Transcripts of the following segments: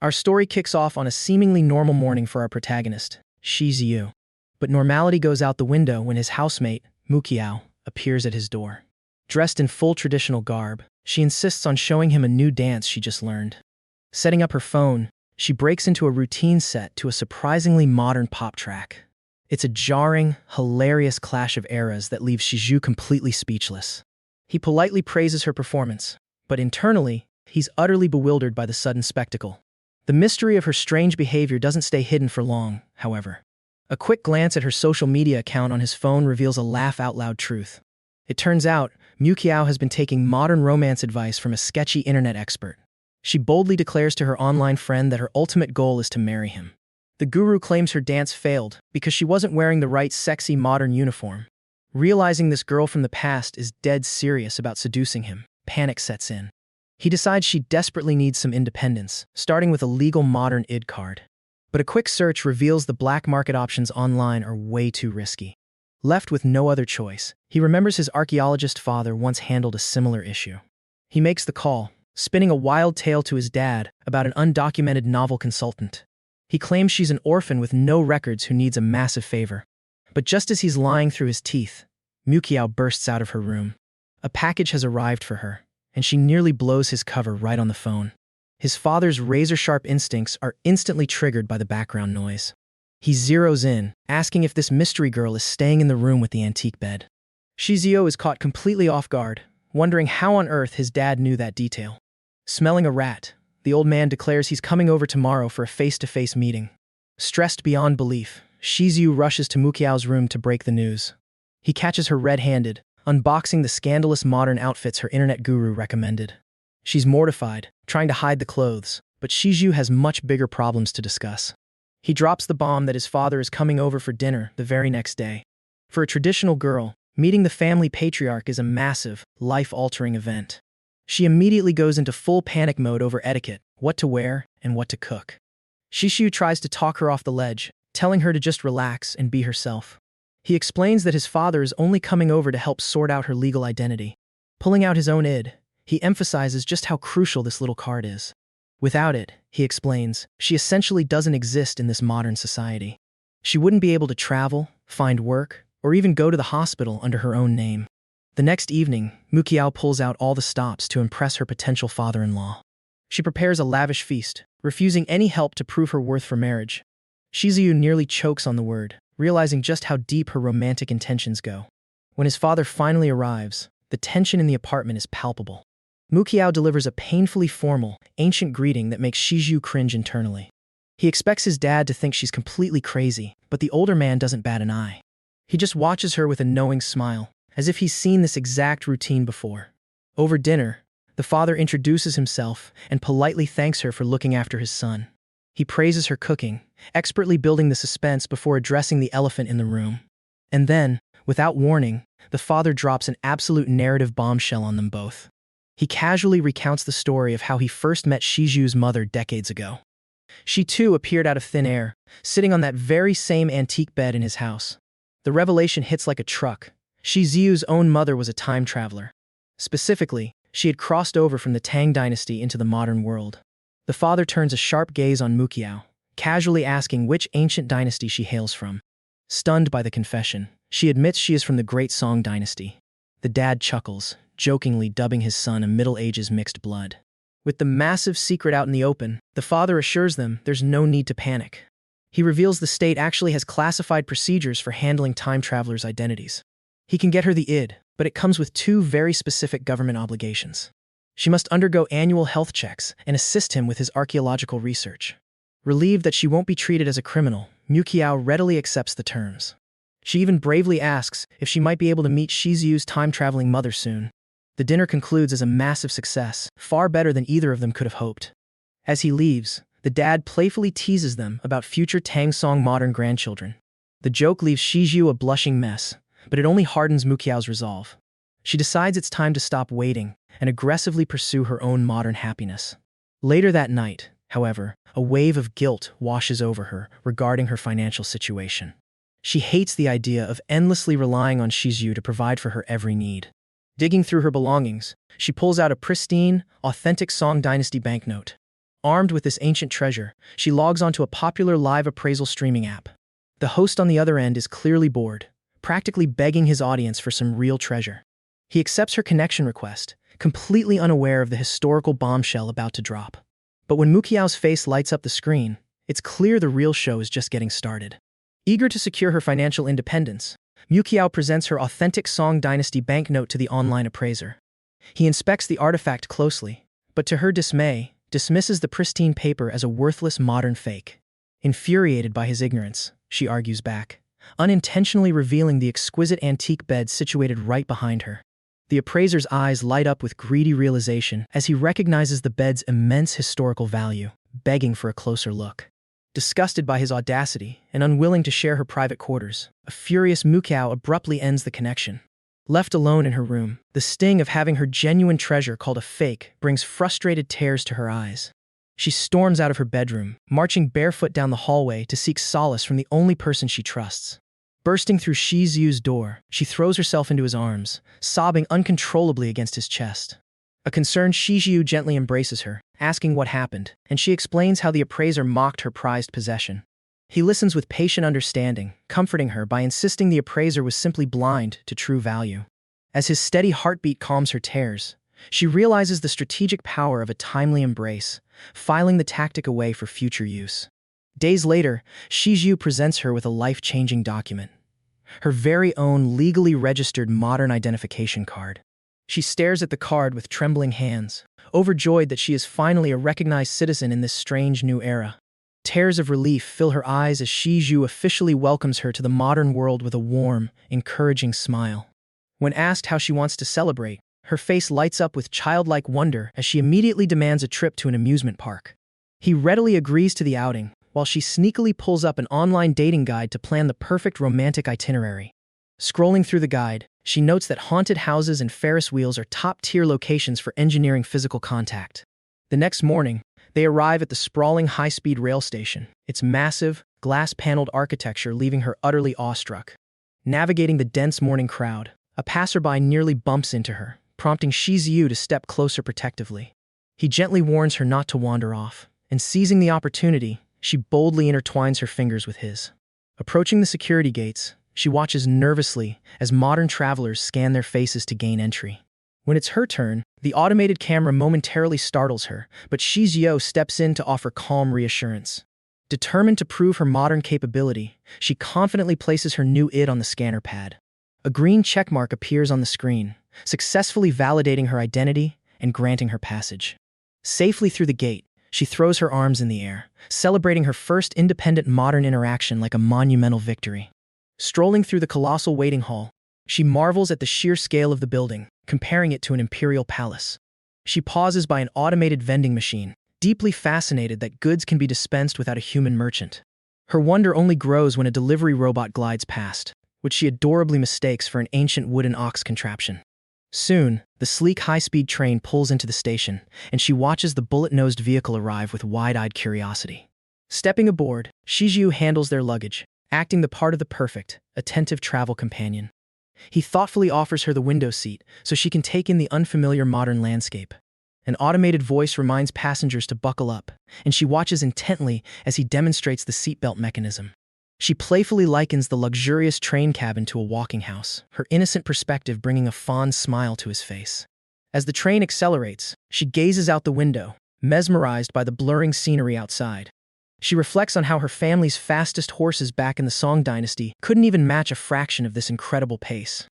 Our story kicks off on a seemingly normal morning for our protagonist, Shizuyu. But normality goes out the window when his housemate, Mukiao, appears at his door. Dressed in full traditional garb, she insists on showing him a new dance she just learned. Setting up her phone, she breaks into a routine set to a surprisingly modern pop track. It's a jarring, hilarious clash of eras that leaves Shizuyu completely speechless. He politely praises her performance, but internally, he's utterly bewildered by the sudden spectacle. The mystery of her strange behavior doesn't stay hidden for long, however. A quick glance at her social media account on his phone reveals a laugh-out-loud truth. It turns out, Mukiao has been taking modern romance advice from a sketchy internet expert. She boldly declares to her online friend that her ultimate goal is to marry him. The guru claims her dance failed because she wasn't wearing the right sexy modern uniform. Realizing this girl from the past is dead serious about seducing him, panic sets in. He decides she desperately needs some independence, starting with a legal modern ID card. But a quick search reveals the black market options online are way too risky. Left with no other choice, he remembers his archaeologist father once handled a similar issue. He makes the call, spinning a wild tale to his dad about an undocumented novel consultant. He claims she's an orphan with no records who needs a massive favor. But just as he's lying through his teeth, Mukiao bursts out of her room. A package has arrived for her, and she nearly blows his cover right on the phone. His father's razor-sharp instincts are instantly triggered by the background noise. He zeroes in, asking if this mystery girl is staying in the room with the antique bed. Shizuyu is caught completely off guard, wondering how on earth his dad knew that detail. Smelling a rat, the old man declares he's coming over tomorrow for a face-to-face meeting. Stressed beyond belief, Shizuyu rushes to Mukiao's room to break the news. He catches her red-handed, unboxing the scandalous modern outfits her internet guru recommended. She's mortified, trying to hide the clothes, but Shizuyu has much bigger problems to discuss. He drops the bomb that his father is coming over for dinner the very next day. For a traditional girl, meeting the family patriarch is a massive, life-altering event. She immediately goes into full panic mode over etiquette, what to wear, and what to cook. Shizuyu tries to talk her off the ledge, telling her to just relax and be herself. He explains that his father is only coming over to help sort out her legal identity. Pulling out his own ID, he emphasizes just how crucial this little card is. Without it, he explains, she essentially doesn't exist in this modern society. She wouldn't be able to travel, find work, or even go to the hospital under her own name. The next evening, Mukiao pulls out all the stops to impress her potential father-in-law. She prepares a lavish feast, refusing any help to prove her worth for marriage. Shizuyu nearly chokes on the word, realizing just how deep her romantic intentions go. When his father finally arrives, the tension in the apartment is palpable. Mukiao delivers a painfully formal, ancient greeting that makes Shizuyu cringe internally. He expects his dad to think she's completely crazy, but the older man doesn't bat an eye. He just watches her with a knowing smile, as if he's seen this exact routine before. Over dinner, the father introduces himself and politely thanks her for looking after his son. He praises her cooking, expertly building the suspense before addressing the elephant in the room. And then, without warning, the father drops an absolute narrative bombshell on them both. He casually recounts the story of how he first met Shizuyu's mother decades ago. She too appeared out of thin air, sitting on that very same antique bed in his house. The revelation hits like a truck. Shizuyu's own mother was a time traveler. Specifically, she had crossed over from the Tang dynasty into the modern world. The father turns a sharp gaze on Mukiao, casually asking which ancient dynasty she hails from. Stunned by the confession, she admits she is from the Great Song dynasty. The dad chuckles, jokingly dubbing his son a Middle Ages mixed blood. With the massive secret out in the open, the father assures them there's no need to panic. He reveals the state actually has classified procedures for handling time travelers' identities. He can get her the ID, but it comes with two very specific government obligations. She must undergo annual health checks and assist him with his archaeological research. Relieved that she won't be treated as a criminal, Mukiao readily accepts the terms. She even bravely asks if she might be able to meet Shizuyu's time-traveling mother soon. The dinner concludes as a massive success, far better than either of them could have hoped. As he leaves, the dad playfully teases them about future Tang Song modern grandchildren. The joke leaves Shizuyu a blushing mess, but it only hardens Mukiao's resolve. She decides it's time to stop waiting and aggressively pursue her own modern happiness. Later that night, however, a wave of guilt washes over her regarding her financial situation. She hates the idea of endlessly relying on Shizuyu to provide for her every need. Digging through her belongings, she pulls out a pristine, authentic Song Dynasty banknote. Armed with this ancient treasure, she logs onto a popular live appraisal streaming app. The host on the other end is clearly bored, practically begging his audience for some real treasure. He accepts her connection request, completely unaware of the historical bombshell about to drop. But when Mukiao's face lights up the screen, it's clear the real show is just getting started. Eager to secure her financial independence, Mukiao presents her authentic Song Dynasty banknote to the online appraiser. He inspects the artifact closely, but to her dismay, dismisses the pristine paper as a worthless modern fake. Infuriated by his ignorance, she argues back, unintentionally revealing the exquisite antique bed situated right behind her. The appraiser's eyes light up with greedy realization as he recognizes the bed's immense historical value, begging for a closer look. Disgusted by his audacity and unwilling to share her private quarters, a furious Mukiao abruptly ends the connection. Left alone in her room, the sting of having her genuine treasure called a fake brings frustrated tears to her eyes. She storms out of her bedroom, marching barefoot down the hallway to seek solace from the only person she trusts. Bursting through Shi Ziyu's door, she throws herself into his arms, sobbing uncontrollably against his chest. A concerned Shi Ziyu gently embraces her, asking what happened, and she explains how the appraiser mocked her prized possession. He listens with patient understanding, comforting her by insisting the appraiser was simply blind to true value. As his steady heartbeat calms her tears, she realizes the strategic power of a timely embrace, filing the tactic away for future use. Days later, Shi Ziyu presents her with a life-changing document, her very own legally registered modern identification card. She stares at the card with trembling hands, overjoyed that she is finally a recognized citizen in this strange new era. Tears of relief fill her eyes as Shi Zhu officially welcomes her to the modern world with a warm, encouraging smile. When asked how she wants to celebrate, her face lights up with childlike wonder as she immediately demands a trip to an amusement park. He readily agrees to the outing, while she sneakily pulls up an online dating guide to plan the perfect romantic itinerary. Scrolling through the guide, she notes that haunted houses and Ferris wheels are top-tier locations for engineering physical contact. The next morning, they arrive at the sprawling high-speed rail station, its massive, glass-paneled architecture leaving her utterly awestruck. Navigating the dense morning crowd, a passerby nearly bumps into her, prompting Shi Ziyu to step closer protectively. He gently warns her not to wander off, and seizing the opportunity, she boldly intertwines her fingers with his. Approaching the security gates, she watches nervously as modern travelers scan their faces to gain entry. When it's her turn, the automated camera momentarily startles her, but Shi Ziyu steps in to offer calm reassurance. Determined to prove her modern capability, she confidently places her new id on the scanner pad. A green checkmark appears on the screen, successfully validating her identity and granting her passage. Safely through the gate, she throws her arms in the air, celebrating her first independent modern interaction like a monumental victory. Strolling through the colossal waiting hall, she marvels at the sheer scale of the building, comparing it to an imperial palace. She pauses by an automated vending machine, deeply fascinated that goods can be dispensed without a human merchant. Her wonder only grows when a delivery robot glides past, which she adorably mistakes for an ancient wooden ox contraption. Soon, the sleek high-speed train pulls into the station, and she watches the bullet-nosed vehicle arrive with wide-eyed curiosity. Stepping aboard, Shi Ziyu handles their luggage, acting the part of the perfect, attentive travel companion. He thoughtfully offers her the window seat so she can take in the unfamiliar modern landscape. An automated voice reminds passengers to buckle up, and she watches intently as he demonstrates the seatbelt mechanism. She playfully likens the luxurious train cabin to a walking house, her innocent perspective bringing a fond smile to his face. As the train accelerates, she gazes out the window, mesmerized by the blurring scenery outside. She reflects on how her family's fastest horses back in the Song Dynasty couldn't even match a fraction of this incredible pace.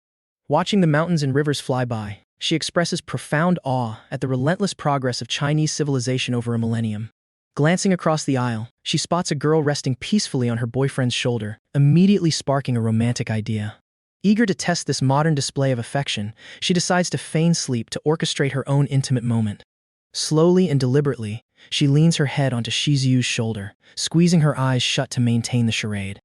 Watching the mountains and rivers fly by, she expresses profound awe at the relentless progress of Chinese civilization over a millennium. Glancing across the aisle, she spots a girl resting peacefully on her boyfriend's shoulder, immediately sparking a romantic idea. Eager to test this modern display of affection, she decides to feign sleep to orchestrate her own intimate moment. Slowly and deliberately, she leans her head onto Shi Ziyu's shoulder, squeezing her eyes shut to maintain the charade.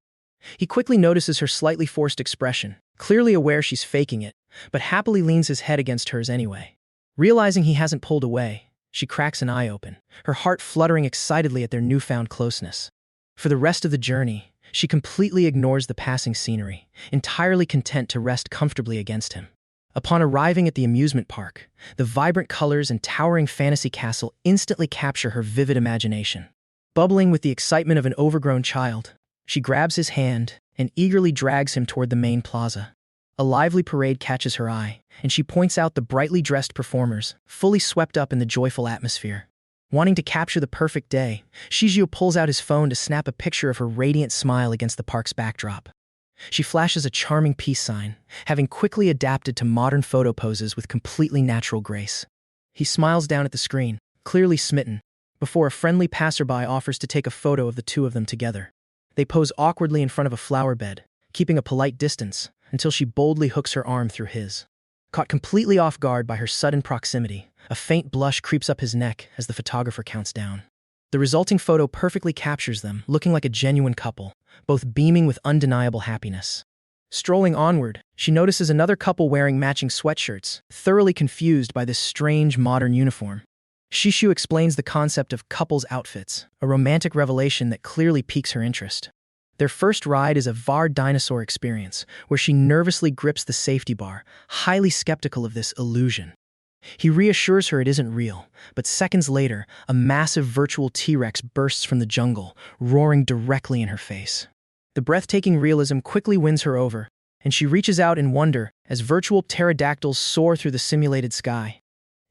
He quickly notices her slightly forced expression, clearly aware she's faking it, but happily leans his head against hers anyway. Realizing he hasn't pulled away, she cracks an eye open, her heart fluttering excitedly at their newfound closeness. For the rest of the journey, she completely ignores the passing scenery, entirely content to rest comfortably against him. Upon arriving at the amusement park, the vibrant colors and towering fantasy castle instantly capture her vivid imagination. Bubbling with the excitement of an overgrown child, she grabs his hand and eagerly drags him toward the main plaza. A lively parade catches her eye, and she points out the brightly dressed performers, fully swept up in the joyful atmosphere. Wanting to capture the perfect day, Shizio pulls out his phone to snap a picture of her radiant smile against the park's backdrop. She flashes a charming peace sign, having quickly adapted to modern photo poses with completely natural grace. He smiles down at the screen, clearly smitten, before a friendly passerby offers to take a photo of the two of them together. They pose awkwardly in front of a flower bed, keeping a polite distance, until she boldly hooks her arm through his. Caught completely off guard by her sudden proximity, a faint blush creeps up his neck as the photographer counts down. The resulting photo perfectly captures them, looking like a genuine couple, both beaming with undeniable happiness. Strolling onward, she notices another couple wearing matching sweatshirts, thoroughly confused by this strange modern uniform. Shishu explains the concept of couples outfits, a romantic revelation that clearly piques her interest. Their first ride is a VAR dinosaur experience, where she nervously grips the safety bar, highly skeptical of this illusion. He reassures her it isn't real, but seconds later, a massive virtual T-Rex bursts from the jungle, roaring directly in her face. The breathtaking realism quickly wins her over, and she reaches out in wonder as virtual pterodactyls soar through the simulated sky.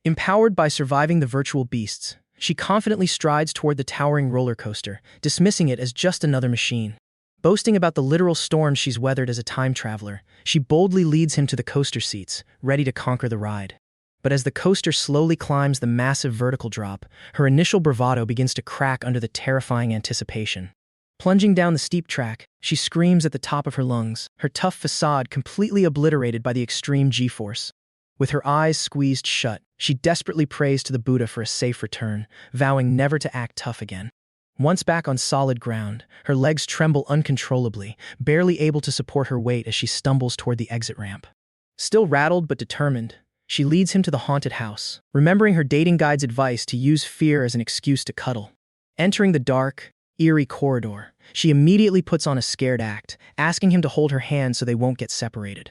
Empowered by surviving the virtual beasts, she confidently strides toward the towering roller coaster, dismissing it as just another machine. Boasting about the literal storms she's weathered as a time traveler, she boldly leads him to the coaster seats, ready to conquer the ride. But as the coaster slowly climbs the massive vertical drop, her initial bravado begins to crack under the terrifying anticipation. Plunging down the steep track, she screams at the top of her lungs, her tough facade completely obliterated by the extreme G-force. With her eyes squeezed shut, she desperately prays to the Buddha for a safe return, vowing never to act tough again. Once back on solid ground, her legs tremble uncontrollably, barely able to support her weight as she stumbles toward the exit ramp. Still rattled but determined, she leads him to the haunted house, remembering her dating guide's advice to use fear as an excuse to cuddle. Entering the dark, eerie corridor, she immediately puts on a scared act, asking him to hold her hand so they won't get separated.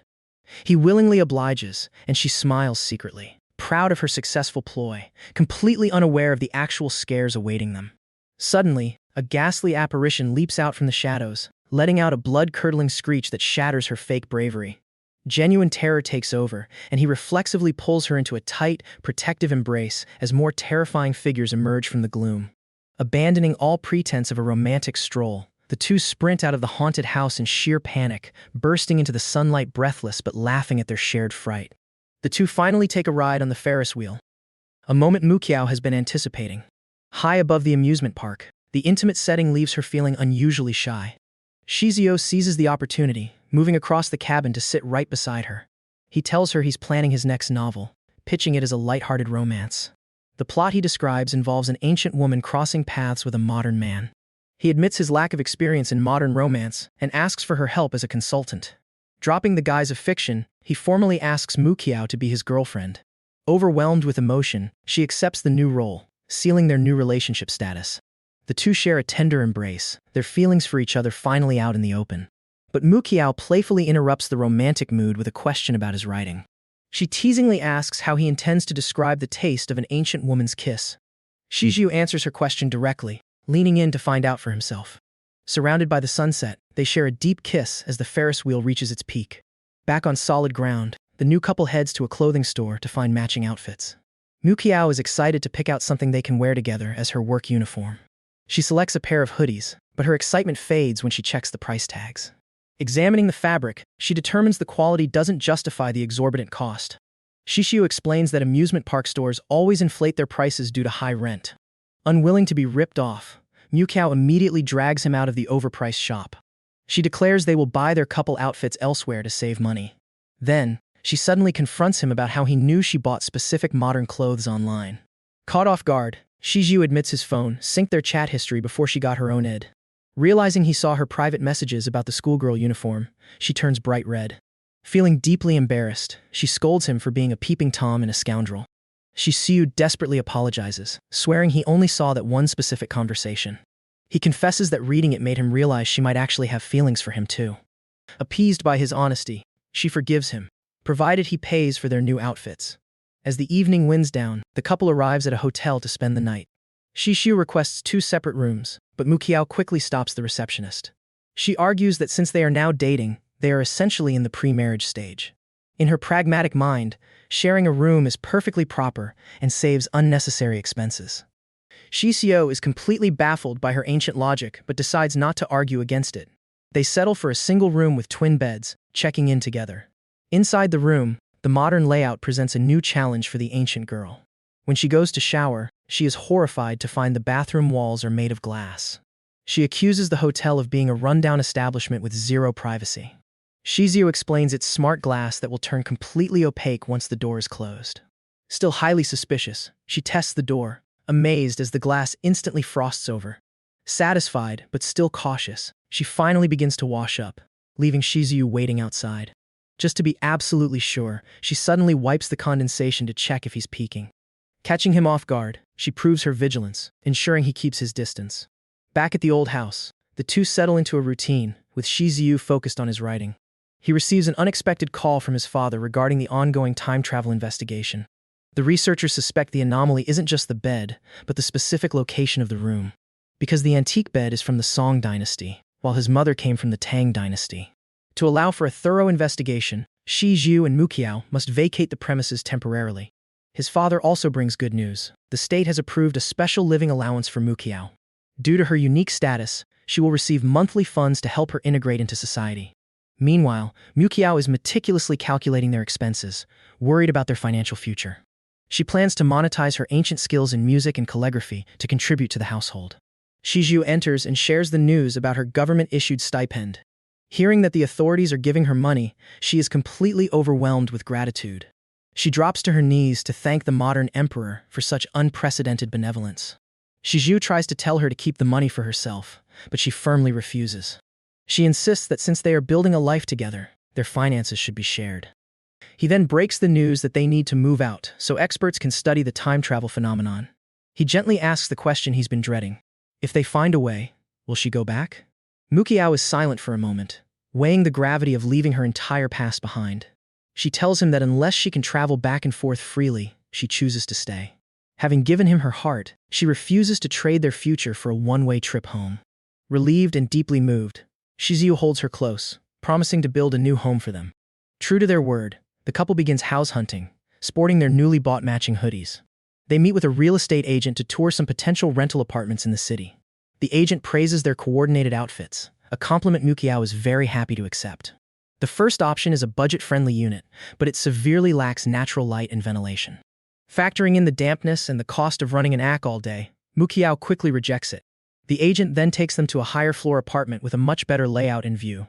He willingly obliges, and she smiles secretly, proud of her successful ploy, completely unaware of the actual scares awaiting them. Suddenly, a ghastly apparition leaps out from the shadows, letting out a blood-curdling screech that shatters her fake bravery. Genuine terror takes over, and he reflexively pulls her into a tight, protective embrace as more terrifying figures emerge from the gloom. Abandoning all pretense of a romantic stroll, the two sprint out of the haunted house in sheer panic, bursting into the sunlight breathless but laughing at their shared fright. The two finally take a ride on the Ferris wheel, a moment Mukiao has been anticipating. High above the amusement park, the intimate setting leaves her feeling unusually shy. Shizio seizes the opportunity, moving across the cabin to sit right beside her. He tells her he's planning his next novel, pitching it as a lighthearted romance. The plot he describes involves an ancient woman crossing paths with a modern man. He admits his lack of experience in modern romance and asks for her help as a consultant. Dropping the guise of fiction, he formally asks Mukiao to be his girlfriend. Overwhelmed with emotion, she accepts the new role, sealing their new relationship status. The two share a tender embrace, their feelings for each other finally out in the open. But Mukiao playfully interrupts the romantic mood with a question about his writing. She teasingly asks how he intends to describe the taste of an ancient woman's kiss. Shizio answers her question directly, leaning in to find out for himself. Surrounded by the sunset, they share a deep kiss as the Ferris wheel reaches its peak. Back on solid ground, the new couple heads to a clothing store to find matching outfits. Mukiao is excited to pick out something they can wear together as her work uniform. She selects a pair of hoodies, but her excitement fades when she checks the price tags. Examining the fabric, she determines the quality doesn't justify the exorbitant cost. Shishio explains that amusement park stores always inflate their prices due to high rent. Unwilling to be ripped off, Mukiao immediately drags him out of the overpriced shop. She declares they will buy their couple outfits elsewhere to save money. Then, she suddenly confronts him about how he knew she bought specific modern clothes online. Caught off guard, Shizio admits his phone synced their chat history before she got her own id. Realizing he saw her private messages about the schoolgirl uniform, she turns bright red. Feeling deeply embarrassed, she scolds him for being a peeping Tom and a scoundrel. Shizio desperately apologizes, swearing he only saw that one specific conversation. He confesses that reading it made him realize she might actually have feelings for him too. Appeased by his honesty, she forgives him, provided he pays for their new outfits. As the evening winds down, the couple arrives at a hotel to spend the night. Shishu requests 2 separate rooms, but Mukiao quickly stops the receptionist. She argues that since they are now dating, they are essentially in the pre-marriage stage. In her pragmatic mind, sharing a room is perfectly proper and saves unnecessary expenses. Shiseo is completely baffled by her ancient logic but decides not to argue against it. They settle for a single room with twin beds, checking in together. Inside the room, the modern layout presents a new challenge for the ancient girl. When she goes to shower, she is horrified to find the bathroom walls are made of glass. She accuses the hotel of being a rundown establishment with zero privacy. Shizio explains it's smart glass that will turn completely opaque once the door is closed. Still highly suspicious, she tests the door, amazed as the glass instantly frosts over. Satisfied, but still cautious, she finally begins to wash up, leaving Shizio waiting outside. Just to be absolutely sure, she suddenly wipes the condensation to check if he's peeking. Catching him off guard, she proves her vigilance, ensuring he keeps his distance. Back at the old house, the two settle into a routine, with Shizio focused on his writing. He receives an unexpected call from his father regarding the ongoing time travel investigation. The researchers suspect the anomaly isn't just the bed, but the specific location of the room. Because the antique bed is from the Song dynasty, while his mother came from the Tang dynasty. To allow for a thorough investigation, Shi Zhu and Mukiao must vacate the premises temporarily. His father also brings good news. The state has approved a special living allowance for Mukiao. Due to her unique status, she will receive monthly funds to help her integrate into society. Meanwhile, Mukiao is meticulously calculating their expenses, worried about their financial future. She plans to monetize her ancient skills in music and calligraphy to contribute to the household. Shizhu enters and shares the news about her government-issued stipend. Hearing that the authorities are giving her money, she is completely overwhelmed with gratitude. She drops to her knees to thank the modern emperor for such unprecedented benevolence. Shizhu tries to tell her to keep the money for herself, but she firmly refuses. She insists that since they are building a life together, their finances should be shared. He then breaks the news that they need to move out so experts can study the time travel phenomenon. He gently asks the question he's been dreading. If they find a way, will she go back? Mukiao is silent for a moment, weighing the gravity of leaving her entire past behind. She tells him that unless she can travel back and forth freely, she chooses to stay. Having given him her heart, she refuses to trade their future for a one-way trip home. Relieved and deeply moved, Shizio holds her close, promising to build a new home for them. True to their word, the couple begins house hunting, sporting their newly bought matching hoodies. They meet with a real estate agent to tour some potential rental apartments in the city. The agent praises their coordinated outfits, a compliment Mukiao is very happy to accept. The first option is a budget-friendly unit, but it severely lacks natural light and ventilation. Factoring in the dampness and the cost of running an AC all day, Mukiao quickly rejects it. The agent then takes them to a higher-floor apartment with a much better layout and view.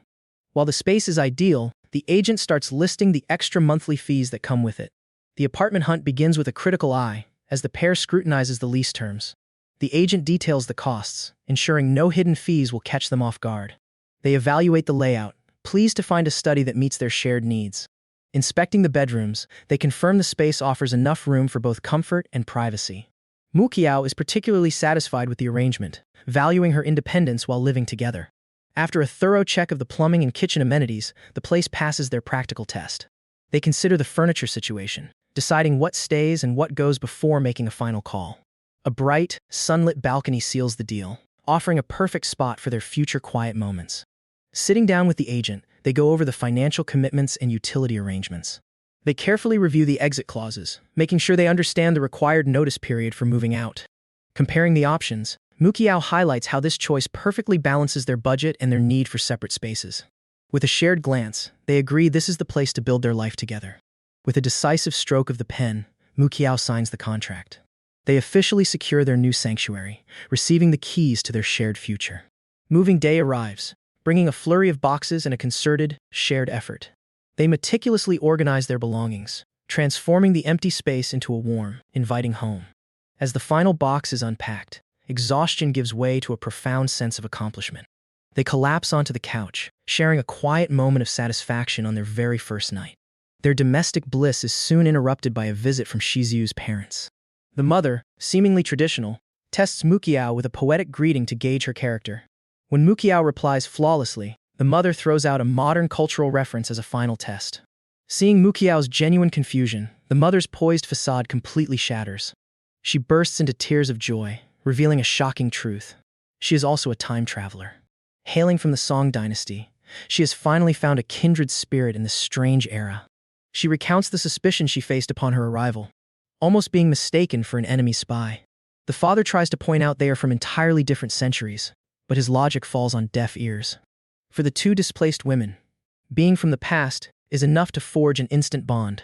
While the space is ideal, the agent starts listing the extra monthly fees that come with it. The apartment hunt begins with a critical eye, as the pair scrutinizes the lease terms. The agent details the costs, ensuring no hidden fees will catch them off guard. They evaluate the layout, pleased to find a study that meets their shared needs. Inspecting the bedrooms, they confirm the space offers enough room for both comfort and privacy. Mukiao is particularly satisfied with the arrangement, valuing her independence while living together. After a thorough check of the plumbing and kitchen amenities, the place passes their practical test. They consider the furniture situation, deciding what stays and what goes before making a final call. A bright, sunlit balcony seals the deal, offering a perfect spot for their future quiet moments. Sitting down with the agent, they go over the financial commitments and utility arrangements. They carefully review the exit clauses, making sure they understand the required notice period for moving out. Comparing the options, Mukiao highlights how this choice perfectly balances their budget and their need for separate spaces. With a shared glance, they agree this is the place to build their life together. With a decisive stroke of the pen, Mukiao signs the contract. They officially secure their new sanctuary, receiving the keys to their shared future. Moving day arrives, bringing a flurry of boxes and a concerted, shared effort. They meticulously organize their belongings, transforming the empty space into a warm, inviting home. As the final box is unpacked, exhaustion gives way to a profound sense of accomplishment. They collapse onto the couch, sharing a quiet moment of satisfaction on their very first night. Their domestic bliss is soon interrupted by a visit from Shizu's parents. The mother, seemingly traditional, tests Mukiao with a poetic greeting to gauge her character. When Mukiao replies flawlessly, the mother throws out a modern cultural reference as a final test. Seeing Mukiao's genuine confusion, the mother's poised facade completely shatters. She bursts into tears of joy, revealing a shocking truth. She is also a time traveler. Hailing from the Song dynasty, she has finally found a kindred spirit in this strange era. She recounts the suspicion she faced upon her arrival, almost being mistaken for an enemy spy. The father tries to point out they are from entirely different centuries, but his logic falls on deaf ears. For the two displaced women, being from the past is enough to forge an instant bond.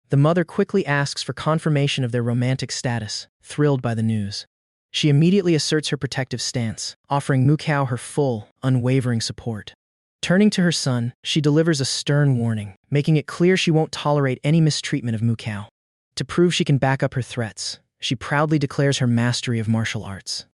The mother quickly asks for confirmation of their romantic status, thrilled by the news. She immediately asserts her protective stance, offering Mukiao her full, unwavering support. Turning to her son, she delivers a stern warning, making it clear she won't tolerate any mistreatment of Mukiao. To prove she can back up her threats, she proudly declares her mastery of martial arts.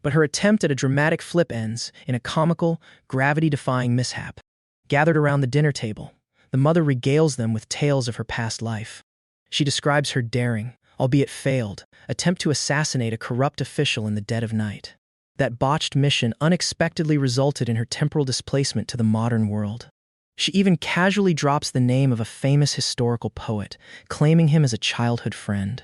But her attempt at a dramatic flip ends in a comical, gravity-defying mishap. Gathered around the dinner table, the mother regales them with tales of her past life. She describes her daring, albeit failed, attempt to assassinate a corrupt official in the dead of night. That botched mission unexpectedly resulted in her temporal displacement to the modern world. She even casually drops the name of a famous historical poet, claiming him as a childhood friend.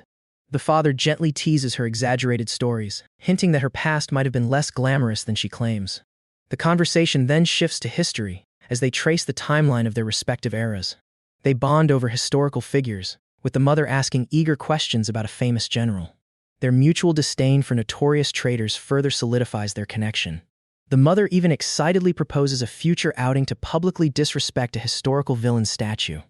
The father gently teases her exaggerated stories, hinting that her past might have been less glamorous than she claims. The conversation then shifts to history, as they trace the timeline of their respective eras. They bond over historical figures, with the mother asking eager questions about a famous general. Their mutual disdain for notorious traitors further solidifies their connection. The mother even excitedly proposes a future outing to publicly disrespect a historical villain's statue.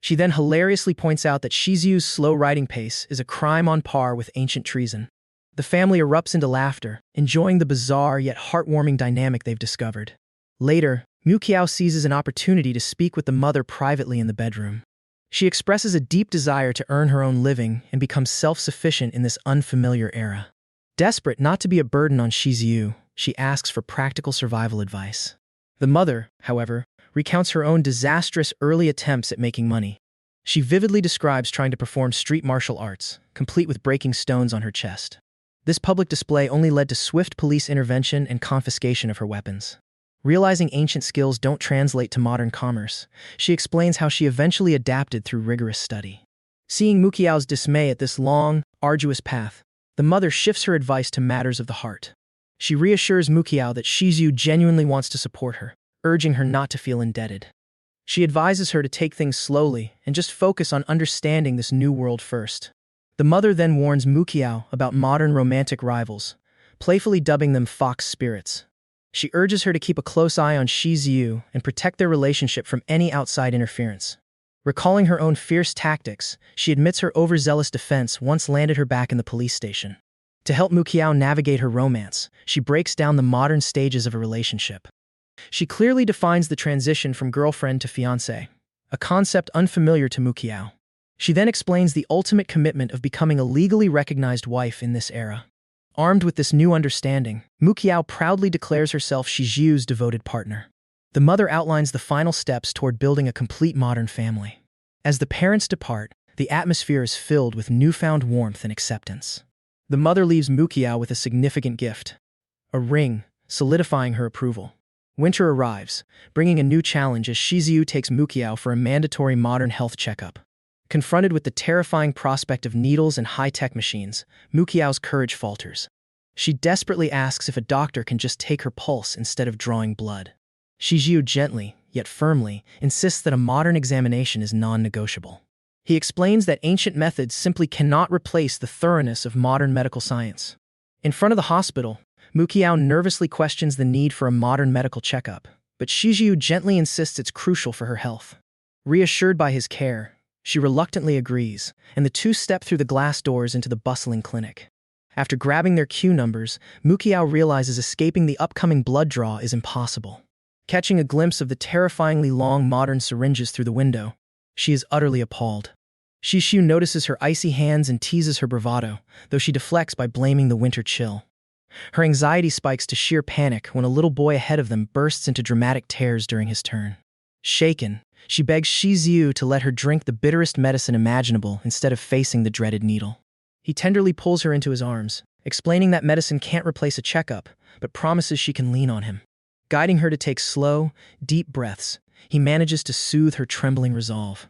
She then hilariously points out that Shizu's slow writing pace is a crime on par with ancient treason. The family erupts into laughter, enjoying the bizarre yet heartwarming dynamic they've discovered. Later, Mukiao seizes an opportunity to speak with the mother privately in the bedroom. She expresses a deep desire to earn her own living and become self-sufficient in this unfamiliar era. Desperate not to be a burden on Shizu, she asks for practical survival advice. The mother, however, recounts her own disastrous early attempts at making money. She vividly describes trying to perform street martial arts, complete with breaking stones on her chest. This public display only led to swift police intervention and confiscation of her weapons. Realizing ancient skills don't translate to modern commerce, she explains how she eventually adapted through rigorous study. Seeing Mukiao's dismay at this long, arduous path, the mother shifts her advice to matters of the heart. She reassures Mukiao that Shizu genuinely wants to support her, urging her not to feel indebted. She advises her to take things slowly and just focus on understanding this new world first. The mother then warns Mukiao about modern romantic rivals, playfully dubbing them fox spirits. She urges her to keep a close eye on Shizu and protect their relationship from any outside interference. Recalling her own fierce tactics, she admits her overzealous defense once landed her back in the police station. To help Mukiao navigate her romance, she breaks down the modern stages of a relationship. She clearly defines the transition from girlfriend to fiancé, a concept unfamiliar to Mukiao. She then explains the ultimate commitment of becoming a legally recognized wife in this era. Armed with this new understanding, Mukiao proudly declares herself Shizu's devoted partner. The mother outlines the final steps toward building a complete modern family. As the parents depart, the atmosphere is filled with newfound warmth and acceptance. The mother leaves Mukiao with a significant gift, a ring, solidifying her approval. Winter arrives, bringing a new challenge as Shizu takes Mukiao for a mandatory modern health checkup. Confronted with the terrifying prospect of needles and high-tech machines, Mukiao's courage falters. She desperately asks if a doctor can just take her pulse instead of drawing blood. Shizu gently, yet firmly, insists that a modern examination is non-negotiable. He explains that ancient methods simply cannot replace the thoroughness of modern medical science. In front of the hospital, Mukiao nervously questions the need for a modern medical checkup, but Shizu gently insists it's crucial for her health. Reassured by his care, she reluctantly agrees, and the two step through the glass doors into the bustling clinic. After grabbing their queue numbers, Mukiao realizes escaping the upcoming blood draw is impossible. Catching a glimpse of the terrifyingly long modern syringes through the window, she is utterly appalled. Shizu notices her icy hands and teases her bravado, though she deflects by blaming the winter chill. Her anxiety spikes to sheer panic when a little boy ahead of them bursts into dramatic tears during his turn. Shaken, she begs Shizu to let her drink the bitterest medicine imaginable instead of facing the dreaded needle. He tenderly pulls her into his arms, explaining that medicine can't replace a checkup, but promises she can lean on him. Guiding her to take slow, deep breaths, he manages to soothe her trembling resolve.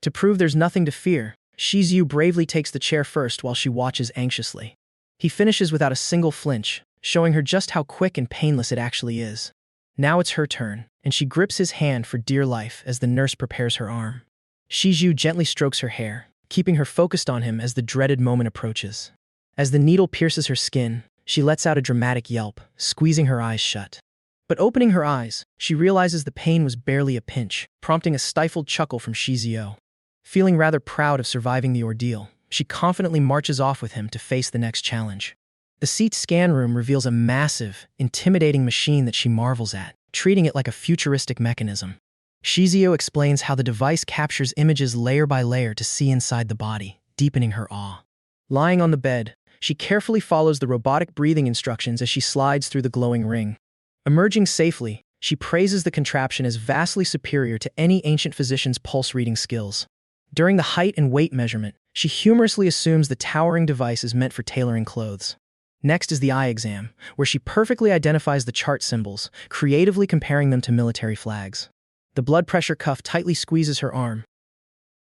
To prove there's nothing to fear, Shizu bravely takes the chair first while she watches anxiously. He finishes without a single flinch, showing her just how quick and painless it actually is. Now it's her turn, and she grips his hand for dear life as the nurse prepares her arm. Shizu gently strokes her hair, keeping her focused on him as the dreaded moment approaches. As the needle pierces her skin, she lets out a dramatic yelp, squeezing her eyes shut. But opening her eyes, she realizes the pain was barely a pinch, prompting a stifled chuckle from Shizuo. Feeling rather proud of surviving the ordeal, she confidently marches off with him to face the next challenge. The CT scan room reveals a massive, intimidating machine that she marvels at, treating it like a futuristic mechanism. Shizuo explains how the device captures images layer by layer to see inside the body, deepening her awe. Lying on the bed, she carefully follows the robotic breathing instructions as she slides through the glowing ring. Emerging safely, she praises the contraption as vastly superior to any ancient physician's pulse-reading skills. During the height and weight measurement, she humorously assumes the towering device is meant for tailoring clothes. Next is the eye exam, where she perfectly identifies the chart symbols, creatively comparing them to military flags. The blood pressure cuff tightly squeezes her arm,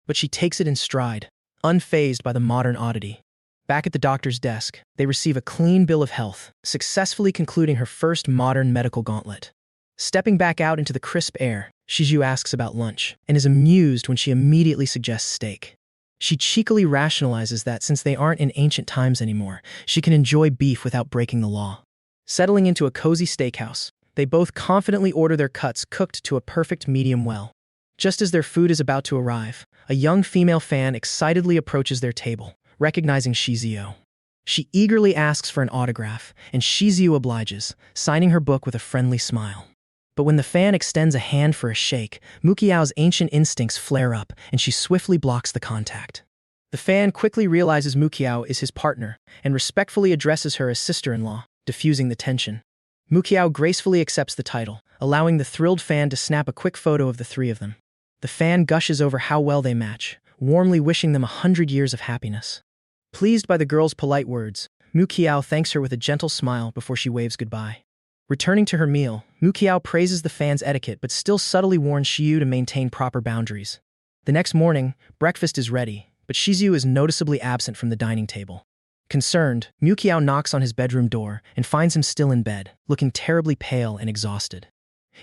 but she takes it in stride, unfazed by the modern oddity. Back at the doctor's desk, they receive a clean bill of health, successfully concluding her first modern medical gauntlet. Stepping back out into the crisp air, Shizu asks about lunch, and is amused when she immediately suggests steak. She cheekily rationalizes that since they aren't in ancient times anymore, she can enjoy beef without breaking the law. Settling into a cozy steakhouse, they both confidently order their cuts cooked to a perfect medium well. Just as their food is about to arrive, a young female fan excitedly approaches their table, recognizing Shizuo. She eagerly asks for an autograph, and Shizuo obliges, signing her book with a friendly smile. But when the fan extends a hand for a shake, Mukiao's ancient instincts flare up, and she swiftly blocks the contact. The fan quickly realizes Mukiao is his partner, and respectfully addresses her as sister-in-law, diffusing the tension. Mukiao gracefully accepts the title, allowing the thrilled fan to snap a quick photo of the three of them. The fan gushes over how well they match, warmly wishing them 100 years of happiness. Pleased by the girl's polite words, Mukiao thanks her with a gentle smile before she waves goodbye. Returning to her meal, Mukiao praises the fan's etiquette but still subtly warns Shiyu to maintain proper boundaries. The next morning, breakfast is ready, but Shizu is noticeably absent from the dining table. Concerned, Mukiao knocks on his bedroom door and finds him still in bed, looking terribly pale and exhausted.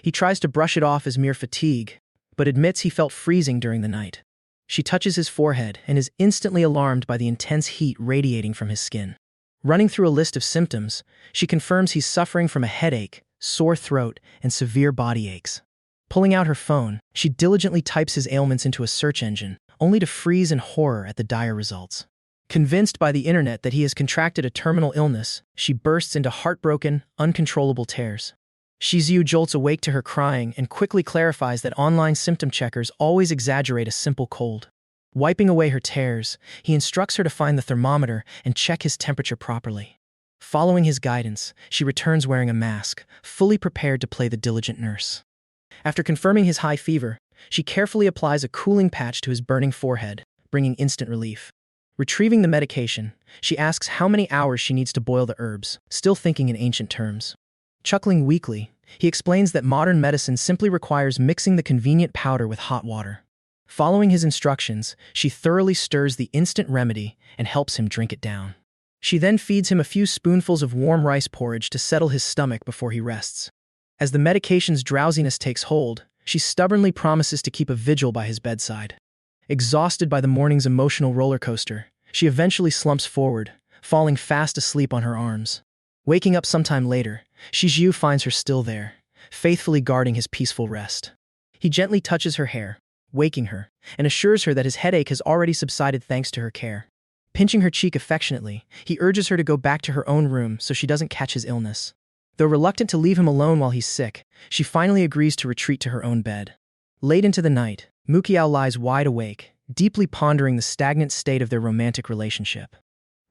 He tries to brush it off as mere fatigue, but admits he felt freezing during the night. She touches his forehead and is instantly alarmed by the intense heat radiating from his skin. Running through a list of symptoms, she confirms he's suffering from a headache, sore throat, and severe body aches. Pulling out her phone, she diligently types his ailments into a search engine, only to freeze in horror at the dire results. Convinced by the internet that he has contracted a terminal illness, she bursts into heartbroken, uncontrollable tears. Shizu jolts awake to her crying and quickly clarifies that online symptom checkers always exaggerate a simple cold. Wiping away her tears, he instructs her to find the thermometer and check his temperature properly. Following his guidance, she returns wearing a mask, fully prepared to play the diligent nurse. After confirming his high fever, she carefully applies a cooling patch to his burning forehead, bringing instant relief. Retrieving the medication, she asks how many hours she needs to boil the herbs, still thinking in ancient terms. Chuckling weakly, he explains that modern medicine simply requires mixing the convenient powder with hot water. Following his instructions, she thoroughly stirs the instant remedy and helps him drink it down. She then feeds him a few spoonfuls of warm rice porridge to settle his stomach before he rests. As the medication's drowsiness takes hold, she stubbornly promises to keep a vigil by his bedside. Exhausted by the morning's emotional roller coaster, she eventually slumps forward, falling fast asleep on her arms. Waking up sometime later, Shizu finds her still there, faithfully guarding his peaceful rest. He gently touches her hair, waking her, and assures her that his headache has already subsided thanks to her care. Pinching her cheek affectionately, he urges her to go back to her own room so she doesn't catch his illness. Though reluctant to leave him alone while he's sick, she finally agrees to retreat to her own bed. Late into the night, Mukiao lies wide awake, deeply pondering the stagnant state of their romantic relationship.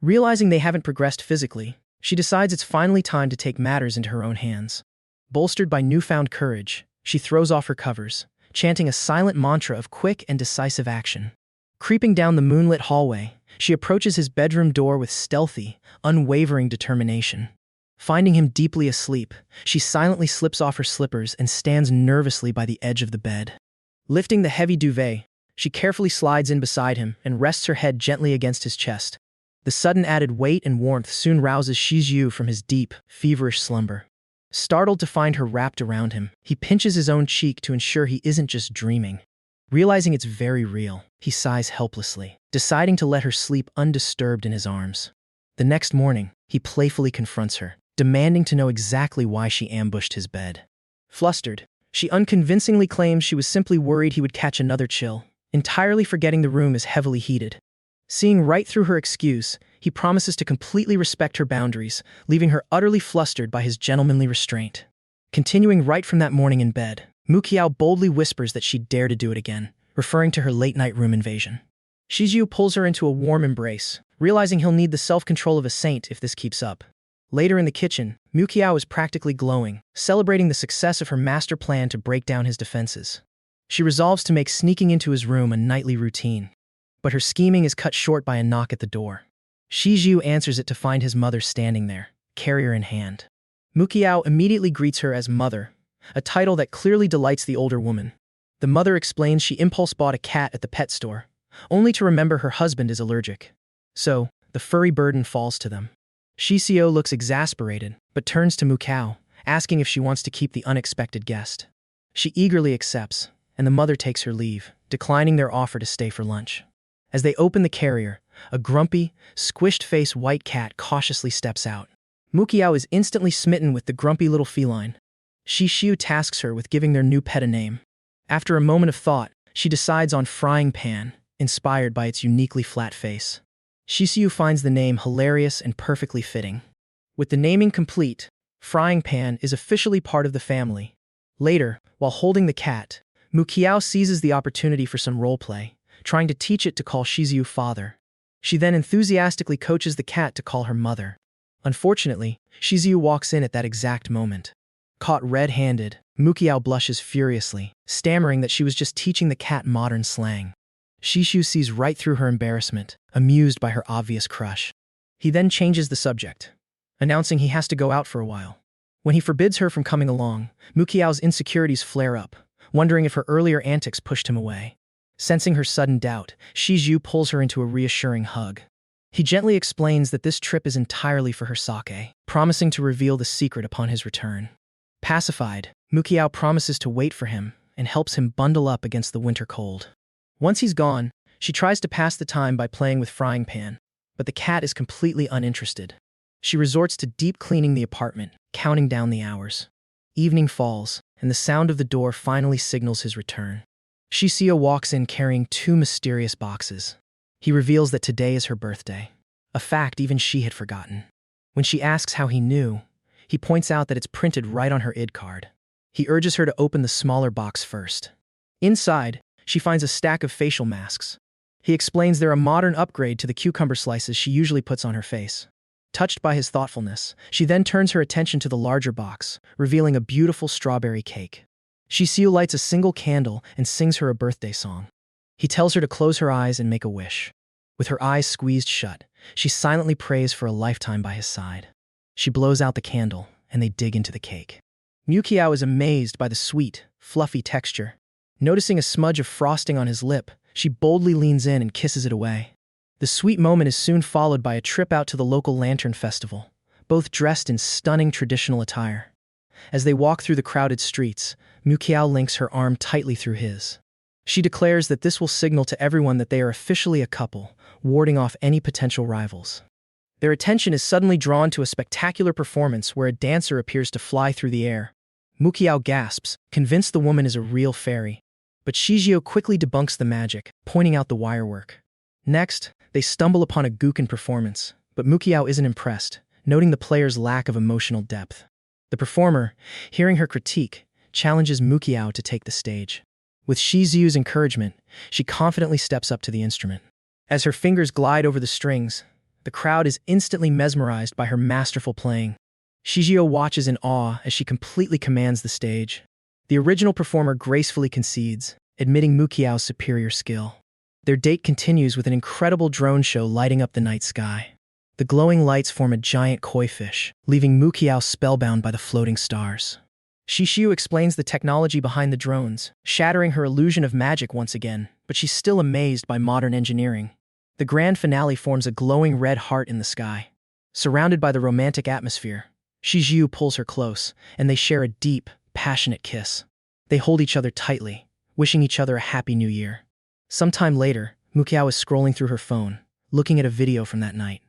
Realizing they haven't progressed physically, she decides it's finally time to take matters into her own hands. Bolstered by newfound courage, she throws off her covers, chanting a silent mantra of quick and decisive action. Creeping down the moonlit hallway, she approaches his bedroom door with stealthy, unwavering determination. Finding him deeply asleep, she silently slips off her slippers and stands nervously by the edge of the bed. Lifting the heavy duvet, She carefully slides in beside him and rests her head gently against his chest. The sudden added weight and warmth soon rouses Shizu from his deep, feverish slumber. Startled to find her wrapped around him, he pinches his own cheek to ensure he isn't just dreaming. Realizing it's very real, he sighs helplessly, deciding to let her sleep undisturbed in his arms. The next morning, he playfully confronts her, demanding to know exactly why she ambushed his bed. Flustered, she unconvincingly claims she was simply worried he would catch another chill, entirely forgetting the room is heavily heated. Seeing right through her excuse, he promises to completely respect her boundaries, leaving her utterly flustered by his gentlemanly restraint. Continuing right from that morning in bed, Mukiao boldly whispers that she'd dare to do it again, referring to her late-night room invasion. Shizu pulls her into a warm embrace, realizing he'll need the self-control of a saint if this keeps up. Later in the kitchen, Mukiao is practically glowing, celebrating the success of her master plan to break down his defenses. She resolves to make sneaking into his room a nightly routine. But her scheming is cut short by a knock at the door. Shizu answers it to find his mother standing there, carrier in hand. Mukiao immediately greets her as mother, a title that clearly delights the older woman. The mother explains she impulse bought a cat at the pet store, only to remember her husband is allergic. So, the furry burden falls to them. Shizuo looks exasperated, but turns to Mukiao, asking if she wants to keep the unexpected guest. She eagerly accepts, and the mother takes her leave, declining their offer to stay for lunch. As they open the carrier, a grumpy, squished-faced white cat cautiously steps out. Mukiao is instantly smitten with the grumpy little feline. Shizu tasks her with giving their new pet a name. After a moment of thought, she decides on Frying Pan, inspired by its uniquely flat face. Shizu finds the name hilarious and perfectly fitting. With the naming complete, Frying Pan is officially part of the family. Later, while holding the cat, Mukiao seizes the opportunity for some roleplay, trying to teach it to call Shizu father. She then enthusiastically coaches the cat to call her mother. Unfortunately, Shizu walks in at that exact moment. Caught red-handed, Mukiao blushes furiously, stammering that she was just teaching the cat modern slang. Shizu sees right through her embarrassment, amused by her obvious crush. He then changes the subject, announcing he has to go out for a while. When he forbids her from coming along, Mukiao's insecurities flare up, wondering if her earlier antics pushed him away. Sensing her sudden doubt, Shizu pulls her into a reassuring hug. He gently explains that this trip is entirely for her sake, promising to reveal the secret upon his return. Pacified, Mukiao promises to wait for him and helps him bundle up against the winter cold. Once he's gone, she tries to pass the time by playing with Frying Pan, but the cat is completely uninterested. She resorts to deep cleaning the apartment, counting down the hours. Evening falls, and the sound of the door finally signals his return. Shizuo walks in carrying 2 mysterious boxes. He reveals that today is her birthday, a fact even she had forgotten. When she asks how he knew, he points out that it's printed right on her ID card. He urges her to open the smaller box first. Inside, she finds a stack of facial masks. He explains they're a modern upgrade to the cucumber slices she usually puts on her face. Touched by his thoughtfulness, she then turns her attention to the larger box, revealing a beautiful strawberry cake. Shizuo lights a single candle and sings her a birthday song. He tells her to close her eyes and make a wish. With her eyes squeezed shut, she silently prays for a lifetime by his side. She blows out the candle, and they dig into the cake. Mukiao is amazed by the sweet, fluffy texture. Noticing a smudge of frosting on his lip, she boldly leans in and kisses it away. The sweet moment is soon followed by a trip out to the local lantern festival, both dressed in stunning traditional attire. As they walk through the crowded streets, Mukiao links her arm tightly through his. She declares that this will signal to everyone that they are officially a couple, warding off any potential rivals. Their attention is suddenly drawn to a spectacular performance where a dancer appears to fly through the air. Mukiao gasps, convinced the woman is a real fairy. But Shizuo quickly debunks the magic, pointing out the wirework. Next, they stumble upon a Guken performance, but Mukiao isn't impressed, noting the player's lack of emotional depth. The performer, hearing her critique, challenges Mukiao to take the stage. With Shizuo's encouragement, she confidently steps up to the instrument. As her fingers glide over the strings, the crowd is instantly mesmerized by her masterful playing. Shizuo watches in awe as she completely commands the stage. The original performer gracefully concedes, admitting Mukiao's superior skill. Their date continues with an incredible drone show lighting up the night sky. The glowing lights form a giant koi fish, leaving Mukiao spellbound by the floating stars. Shizuo explains the technology behind the drones, shattering her illusion of magic once again, but she's still amazed by modern engineering. The grand finale forms a glowing red heart in the sky. Surrounded by the romantic atmosphere, Shizue pulls her close, and they share a deep, passionate kiss. They hold each other tightly, wishing each other a happy new year. Sometime later, Mukiao is scrolling through her phone, looking at a video from that night.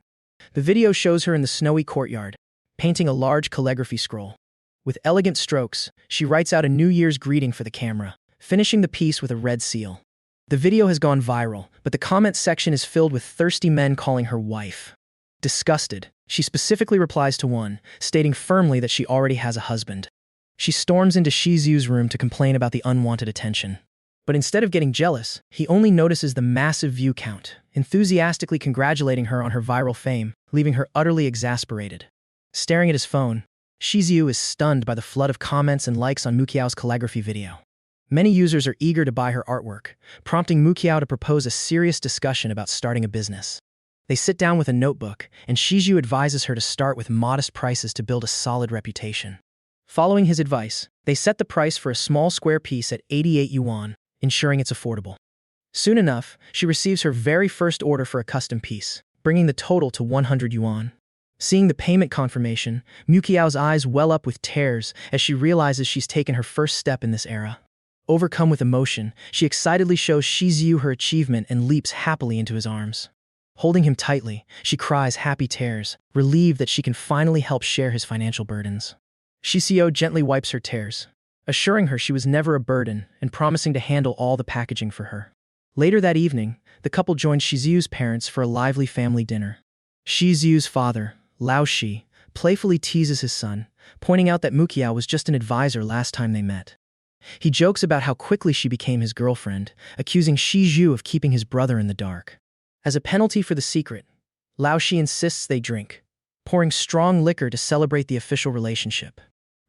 The video shows her in the snowy courtyard, painting a large calligraphy scroll. With elegant strokes, she writes out a New Year's greeting for the camera, finishing the piece with a red seal. The video has gone viral, but the comments section is filled with thirsty men calling her wife. Disgusted, she specifically replies to one, stating firmly that she already has a husband. She storms into Shizu's room to complain about the unwanted attention. But instead of getting jealous, he only notices the massive view count, enthusiastically congratulating her on her viral fame, leaving her utterly exasperated. Staring at his phone, Shizu is stunned by the flood of comments and likes on Mukiao's calligraphy video. Many users are eager to buy her artwork, prompting Mukiao to propose a serious discussion about starting a business. They sit down with a notebook, and Shizu advises her to start with modest prices to build a solid reputation. Following his advice, they set the price for a small square piece at 88 yuan, ensuring it's affordable. Soon enough, she receives her very first order for a custom piece, bringing the total to 100 yuan. Seeing the payment confirmation, Mukiao's eyes well up with tears as she realizes she's taken her first step in this era. Overcome with emotion, she excitedly shows Shizu her achievement and leaps happily into his arms. Holding him tightly, she cries happy tears, relieved that she can finally help share his financial burdens. Shizuo gently wipes her tears, assuring her she was never a burden and promising to handle all the packaging for her. Later that evening, the couple joined Shizu's parents for a lively family dinner. Shizu's father, Lao Shi, playfully teases his son, pointing out that Mukiao was just an advisor last time they met. He jokes about how quickly she became his girlfriend, accusing Shizu of keeping his brother in the dark. As a penalty for the secret, Lao Shi insists they drink, pouring strong liquor to celebrate the official relationship.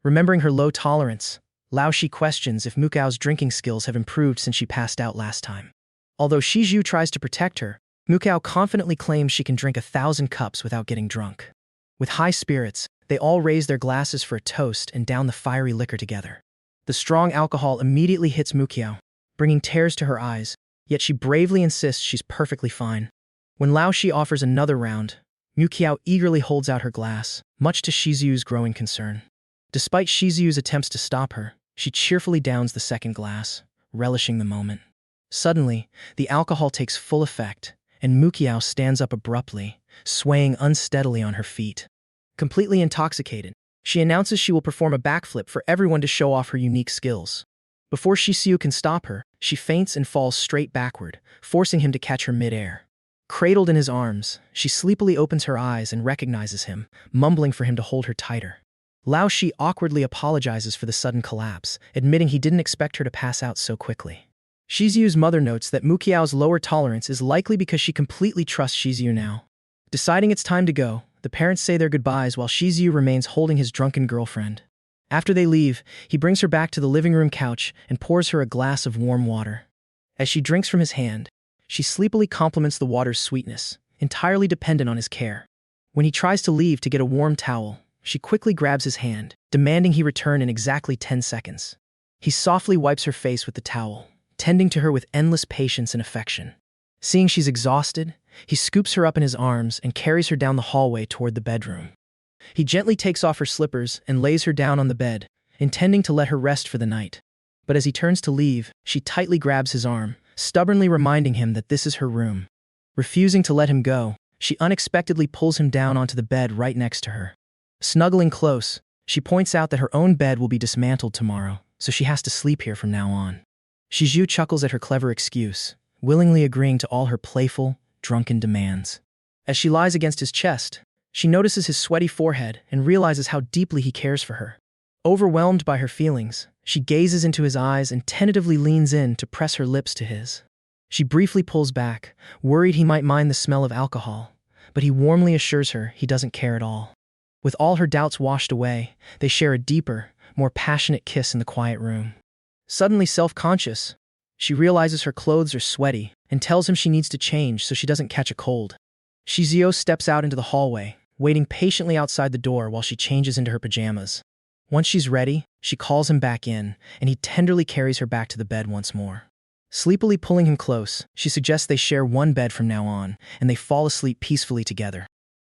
Remembering her low tolerance, Lao Shi questions if Mukiao's drinking skills have improved since she passed out last time. Although Shizu tries to protect her, Mukiao confidently claims she can drink 1,000 cups without getting drunk. With high spirits, they all raise their glasses for a toast and down the fiery liquor together. The strong alcohol immediately hits Mukiao, bringing tears to her eyes, yet she bravely insists she's perfectly fine. When Lao Shi offers another round, Mukiao eagerly holds out her glass, much to Shizu's growing concern. Despite Shizu's attempts to stop her, she cheerfully downs the second glass, relishing the moment. Suddenly, the alcohol takes full effect, and Mukiao stands up abruptly, swaying unsteadily on her feet. Completely intoxicated, she announces she will perform a backflip for everyone to show off her unique skills. Before Shizu can stop her, she faints and falls straight backward, forcing him to catch her mid-air. Cradled in his arms, she sleepily opens her eyes and recognizes him, mumbling for him to hold her tighter. Lao Shi awkwardly apologizes for the sudden collapse, admitting he didn't expect her to pass out so quickly. Shizu's mother notes that Mukiao's lower tolerance is likely because she completely trusts Shizu now. Deciding it's time to go, the parents say their goodbyes while Shizu remains holding his drunken girlfriend. After they leave, he brings her back to the living room couch and pours her a glass of warm water. As she drinks from his hand, she sleepily compliments the water's sweetness, entirely dependent on his care. When he tries to leave to get a warm towel, she quickly grabs his hand, demanding he return in exactly 10 seconds. He softly wipes her face with the towel, tending to her with endless patience and affection. Seeing she's exhausted, he scoops her up in his arms and carries her down the hallway toward the bedroom. He gently takes off her slippers and lays her down on the bed, intending to let her rest for the night. But as he turns to leave, she tightly grabs his arm, stubbornly reminding him that this is her room. Refusing to let him go, she unexpectedly pulls him down onto the bed right next to her. Snuggling close, she points out that her own bed will be dismantled tomorrow, so she has to sleep here from now on. Shizu chuckles at her clever excuse, willingly agreeing to all her playful, drunken demands. As she lies against his chest, she notices his sweaty forehead and realizes how deeply he cares for her. Overwhelmed by her feelings, she gazes into his eyes and tentatively leans in to press her lips to his. She briefly pulls back, worried he might mind the smell of alcohol, but he warmly assures her he doesn't care at all. With all her doubts washed away, they share a deeper, more passionate kiss in the quiet room. Suddenly self-conscious, she realizes her clothes are sweaty and tells him she needs to change so she doesn't catch a cold. Shizuo steps out into the hallway, waiting patiently outside the door while she changes into her pajamas. Once she's ready, she calls him back in, and he tenderly carries her back to the bed once more. Sleepily pulling him close, she suggests they share one bed from now on, and they fall asleep peacefully together.